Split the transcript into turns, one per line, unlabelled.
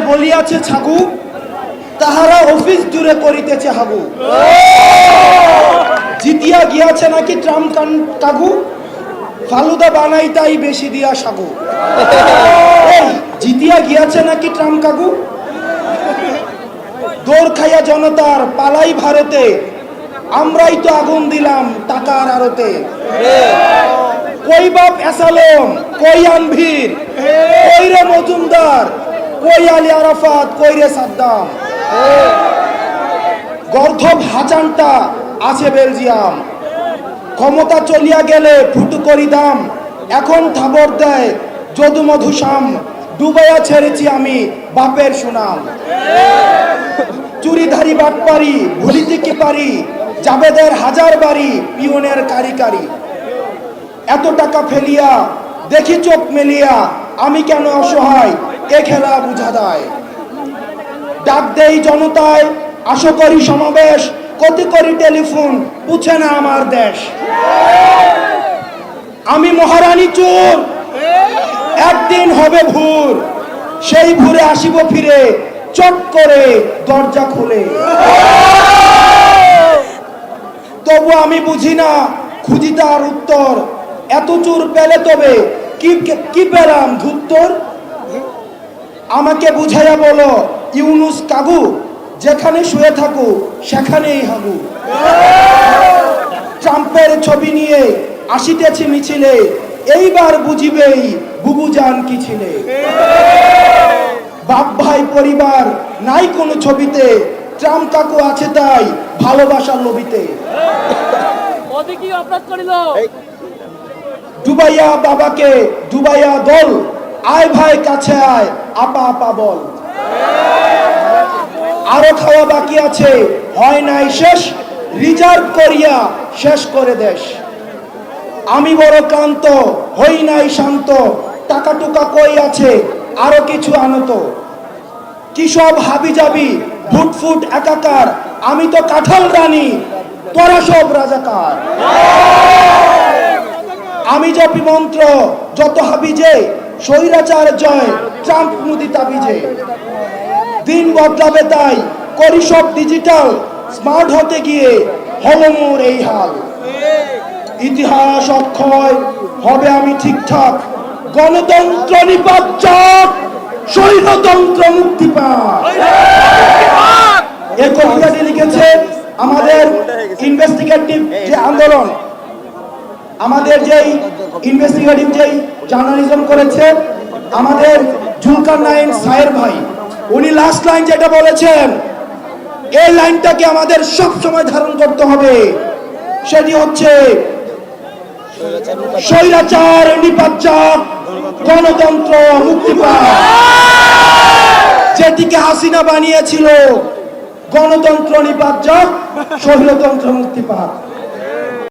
বলিয়াছে ছাগু, তাহারা অফিস দূরে করিতেছে হাগু। জিতিয়া গিয়াছে নাকি ট্রাম্প কাগু, ফালুদা বানাই তাই বেশি দিয়া সাগু। এই জিতিয়া গিয়াছে নাকি ট্রাম্প কাগু, দৌড় খাইয়া জনতার পালাই ভারতে, আমরাই তো আগুন দিলাম টাকার আড়তে। কই বাপ এসালম, কই আনভীর, কই রে মজুমদার, কই আলী আরাফাত, কই রে সাদ্দাম। গর্ধব হাচানটা আছে বেলজিয়াম, ক্ষমতা চলিয়া গেলে ফুটু করি দাম। এখন থাবর দেয় যদু মধুশ্যাম, ডুবাইয়া ছেড়েছি আমি বাপের সুনাম। চুরিধারি বাটপারি ভুলিতে কি পারি, জাবেদের হাজার বাড়ি পিয়নের কারি কারি। এত টাকা ফেলিয়া দেখি চোখ মেলিয়া, আমি কেন অসহায় এ খেলা বুঝা দেয়। ডাক দেই জনতায় আশা করি সমাবেশ, কত করি টেলিফোন পুছে না আমার দেশ। আমি মহারানী চোর, একদিন হবে ভোর, সেই ভোরে আসিব ফিরে, চট করে দরজা খুলে। তবু আমি বুঝি না খুঁজি তার উত্তর, এত চোর পেলে তবে কি পেলাম ধুত্তর। আমাকে বুঝাইয়া বলো ইউনুস কাগু, যেখানে শুয়ে থাকু সেখানেই হাগু। ট্রাম্পের ছবি নিয়ে আসিতেছি মিছিলে, এইবার বুঝিবেই বুবুজান কি ছিলে। বাপ ভাই পরিবার নাই কোনো ছবিতে, ট্রাম্প কাকু আছে তাই ভালোবাসার লবিতে। ডুবাইয়া বাবাকে ডুবাইয়া দল, আয় ভাই কাছে আয় আপা আপা বল। আরো খাওয়া বাকি আছে হয় নাই শেষ, রিজার্ভ করিয়া শেষ করে দেশ। আমি বড় ক্লান্ত হই নাই শান্ত, টাকা টুকা কই আছে আরো কিছু আনত। কি সব হাবি যাবি ফুটফুট একাকার, আমি তো কাঁঠাল রানী তোরা সব রাজাকার। আমি জপি মন্ত্র যত হাবিজে, স্বৈরাচার জয় ট্রাম্প মুদি তাবিজে। দিন বদলাবে তাই করি সব ডিজিটাল, স্মার্ট হতে গিয়ে হলো মোর এই হাল। ইতিহাস অক্ষয় হবে আমি ঠিকঠাক, গণতন্ত্র নিপাত, স্বৈরতন্ত্র মুক্তি পাক। এই কবিতাটি লিখেছেন আমাদের ইনভেস্টিগেটিভ যে আন্দোলন, আমাদের যেই ইনভেস্টিগেটিভ যেই জার্নালিজম করেছে আমাদের জুলকার নাইন সায়ের ভাই, উনি লাস্ট লাইন যেটা বলেছেন, এই লাইনটাকে আমাদের সব সময় ধারণ করতে হবে। সেটি হচ্ছে স্বৈরাচার নিপাত, গণতন্ত্র মুক্তি পাক। যেটিকে হাসিনা বানিয়েছিল গণতন্ত্র নিপাত, স্বৈরতন্ত্র মুক্তি পাক।